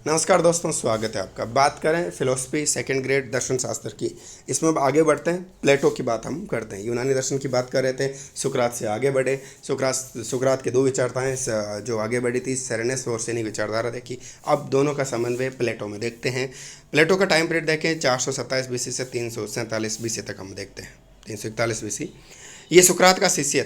नमस्कार दोस्तों, स्वागत है आपका। बात करें फिलोसफी सेकंड ग्रेड दर्शन शास्त्र की। इसमें अब आगे बढ़ते हैं, प्लेटो की बात हम करते हैं। यूनानी दर्शन की बात कर रहे थे, सुकरात से आगे बढ़े। सुकरात के दो विचारधाराएं जो आगे बढ़ी थी, सेरेनस और सेनी विचारधारा देखी। अब दोनों का समन्वय प्लेटो में देखते हैं। प्लेटो का टाइम पीरियड देखें, 427 बीसी से 347 बीसी तक हम देखते हैं। 341 बीसी। ये सुकरात का शिष्य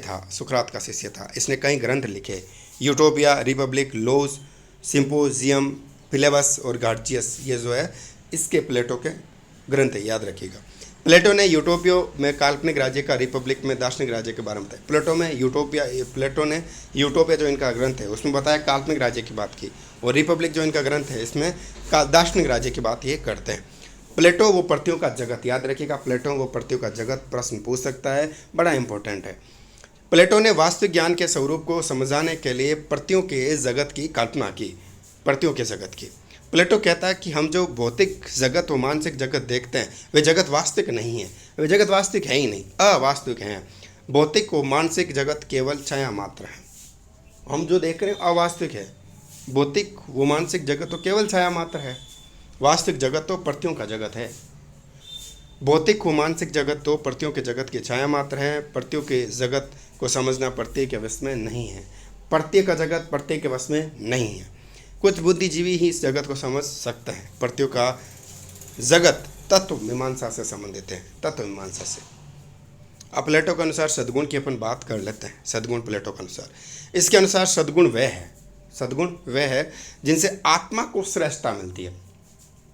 था। इसने कई ग्रंथ लिखे, यूटोपिया, रिपब्लिक, लोज, सिंपोजियम, फिलेबस और गार्जियस। ये जो है इसके प्लेटो के ग्रंथ है, याद रखिएगा। प्लेटो ने यूटोपियो में काल्पनिक राज्य का, रिपब्लिक में दार्शनिक राज्य के बारे में बताया। प्लेटो ने यूटोपिया जो इनका ग्रंथ है उसमें बताया काल्पनिक राज्य की बात की, और रिपब्लिक जो इनका ग्रंथ है इसमें दार्शनिक राज्य की बात ये करते हैं। प्लेटो वो प्रतियों का जगत, याद रखिएगा, प्लेटो वो प्रतियों का जगत प्रश्न पूछ सकता है, बड़ा इंपॉर्टेंट है। प्लेटो ने वास्तविक ज्ञान के स्वरूप को समझाने के लिए प्रतियों के जगत की कल्पना की। प्रतियों के जगत की प्लेटो कहता है कि हम जो भौतिक जगत व मानसिक जगत देखते हैं वे जगत वास्तविक नहीं है, वे जगत वास्तविक है ही नहीं, अवास्तविक हैं। भौतिक व मानसिक जगत केवल छाया मात्र है। हम जो देख रहे हैं अवास्तविक है। भौतिक व मानसिक जगत तो केवल छाया मात्र है, वास्तविक जगत तो प्रतियों का जगत है। भौतिक व मानसिक जगत तो प्रतियों के जगत की छाया मात्र है। प्रतियों के जगत को समझना प्रत्येक के वश में नहीं है। प्रत्येक का जगत प्रत्येक के वश में नहीं है। कुछ बुद्धिजीवी ही इस जगत को समझ सकते हैं। प्रतियों का जगत तत्व मीमांसा से संबंधित है, तत्व मीमांसा से। अब प्लेटो के अनुसार सद्गुण की अपन बात कर लेते हैं। सद्गुण प्लेटो के अनुसार, इसके अनुसार सद्गुण वह है जिनसे आत्मा को श्रेष्ठता मिलती है।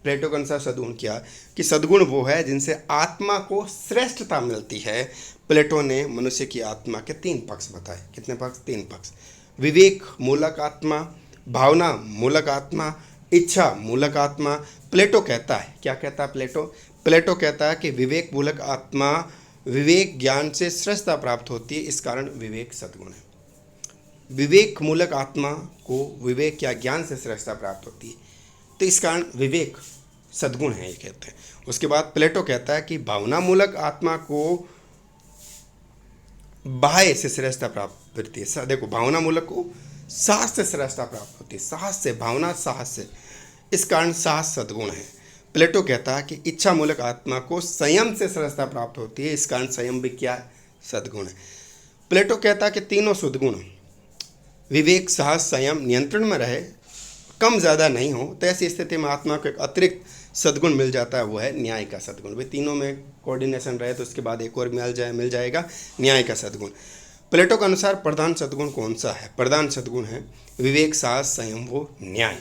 प्लेटो के अनुसार सद्गुण क्या, कि सद्गुण वो है जिनसे आत्मा को श्रेष्ठता मिलती है। प्लेटो ने मनुष्य की आत्मा के 3 पक्ष बताए। कितने पक्ष? 3 पक्ष। विवेक मूलक आत्मा, भावना मूलक आत्मा, इच्छा मूलक आत्मा। प्लेटो कहता है, क्या कहता है प्लेटो कहता है कि विवेक मूलक आत्मा, विवेक ज्ञान से श्रेष्ठता प्राप्त होती है, इस कारण विवेक सद्गुण है। विवेक मूलक आत्मा को विवेक या ज्ञान से श्रेष्ठता प्राप्त होती है, तो इस कारण विवेक सद्गुण है, ये कहते हैं। उसके बाद प्लेटो कहता है कि भावना मूलक आत्मा को बाह्य से श्रेष्ठता प्राप्त होती है। देखो, भावना मूलक को साहस से श्रेष्ठता प्राप्त होती है, साहस से, भावना साहस से, इस कारण साहस सद्गुण है। प्लेटो कहता है कि इच्छा मूलक आत्मा को संयम से श्रेष्ठता प्राप्त होती है, इस कारण संयम भी क्या है? सद्गुण है। प्लेटो कहता है कि तीनों सद्गुण, विवेक, साहस, संयम नियंत्रण में रहे, कम ज़्यादा नहीं हो, तो ऐसी स्थिति में आत्मा को एक अतिरिक्त सद्गुण मिल जाता है, वो है न्याय का सद्गुण। वे तीनों में कोऑर्डिनेशन रहे तो उसके बाद एक और मिल जाएगा, न्याय का सद्गुण। प्लेटो के अनुसार प्रधान सद्गुण कौन सा है? प्रधान सद्गुण है विवेक, साहस, संयम व न्याय।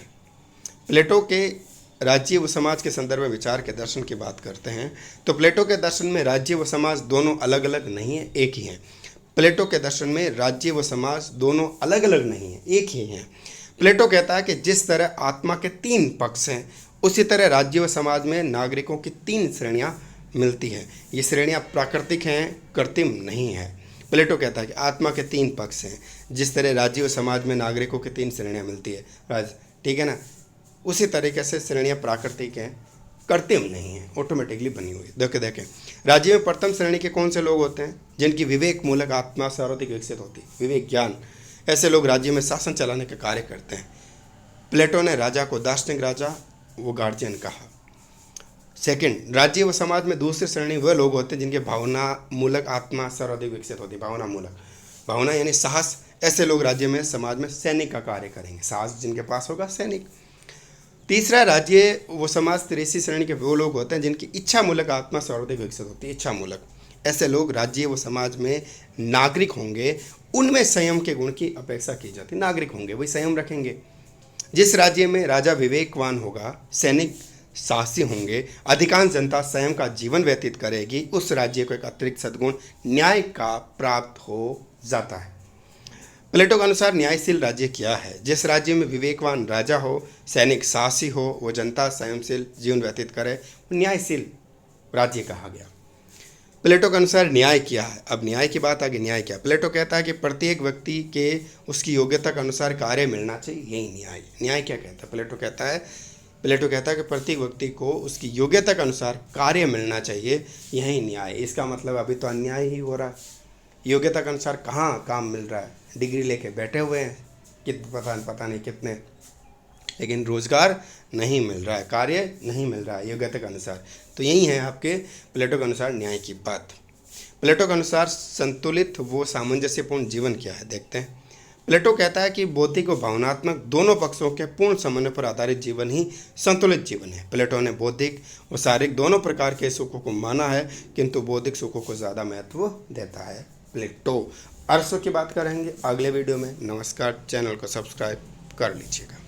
प्लेटो के राज्य व समाज के संदर्भ में विचार के दर्शन की बात करते हैं तो प्लेटो के दर्शन में राज्य व समाज दोनों अलग अलग नहीं है, एक ही है। प्लेटो के दर्शन में राज्य व समाज दोनों अलग अलग नहीं है, एक ही हैं। प्लेटो कहता है कि जिस तरह आत्मा के 3 पक्ष हैं, उसी तरह राज्य व समाज में नागरिकों की 3 श्रेणियाँ मिलती हैं। ये श्रेणियाँ प्राकृतिक हैं, कृत्रिम नहीं है। प्लेटो कहता है कि आत्मा के 3 पक्ष हैं, जिस तरह राज्य व समाज में नागरिकों की 3 श्रेणियाँ मिलती है, ठीक है ना, उसी तरीके से श्रेणियाँ प्राकृतिक हैं, कृत्रिम नहीं है, ऑटोमेटिकली बनी हुई। देखें राज्य में प्रथम श्रेणी के कौन से लोग होते हैं? जिनकी विवेक मूलक आत्मा सर्वाधिक विकसित होती है, विवेक ज्ञान। ऐसे लोग राज्य में शासन चलाने का कार्य करते हैं। प्लेटो ने राजा को दार्शनिक राजा वो गार्जियन कहा। सेकंड, राज्य व समाज में दूसरी श्रेणी वह लोग होते हैं जिनके भावना मूलक आत्मा सर्वाधिक विकसित होती है, भावना मूलक, भावना यानी साहस। ऐसे लोग राज्य में समाज में सैनिक का कार्य करेंगे, साहस जिनके पास होगा, सैनिक। तीसरा, राज्य व समाज तीसरी श्रेणी के वो लोग होते हैं जिनकी इच्छा मूलक आत्मा सर्वाधिक विकसित होती है, इच्छा मूलक। ऐसे लोग राज्य व समाज में नागरिक होंगे, उनमें संयम के गुण की अपेक्षा की जाती है। नागरिक होंगे वही संयम रखेंगे। जिस राज्य में राजा विवेकवान होगा, सैनिक साहसी होंगे, अधिकांश जनता संयम का जीवन व्यतीत करेगी, उस राज्य को एक अतिरिक्त सद्गुण न्याय का प्राप्त हो जाता है। प्लेटो के अनुसार न्यायशील राज्य क्या है? जिस राज्य में विवेकवान राजा हो, सैनिक साहसी हो, वो जनता संयमशील जीवन व्यतीत करे, न्यायशील राज्य कहा गया। प्लेटो के अनुसार न्याय क्या है? अब न्याय की बात आ गई। न्याय क्या? प्लेटो कहता है कि प्रत्येक व्यक्ति के उसकी योग्यता के अनुसार कार्य मिलना चाहिए, यही न्याय। न्याय क्या कहता है? प्लेटो कहता है कि प्रत्येक व्यक्ति को उसकी योग्यता के अनुसार कार्य मिलना चाहिए, यही न्याय। इसका मतलब अभी तो अन्याय ही हो रहा है। योग्यता के अनुसार कहाँ काम मिल रहा है? डिग्री लेके बैठे हुए हैं, पता नहीं कितने लेकिन रोजगार नहीं मिल रहा है, कार्य नहीं मिल रहा है योग्यता के अनुसार। तो यही है आपके प्लेटो के अनुसार न्याय की बात। प्लेटो के अनुसार संतुलित वो सामंजस्यपूर्ण जीवन क्या है, देखते हैं। प्लेटो कहता है कि बौद्धिक और भावनात्मक दोनों पक्षों के पूर्ण समन्वय पर आधारित जीवन ही संतुलित जीवन है। प्लेटो ने बौद्धिक और शारीरिक दोनों प्रकार के सुखों को माना है, किंतु बौद्धिक सुखों को ज़्यादा महत्व देता है प्लेटो। अरसों की बात करेंगे अगले वीडियो में। नमस्कार, चैनल को सब्सक्राइब कर लीजिएगा।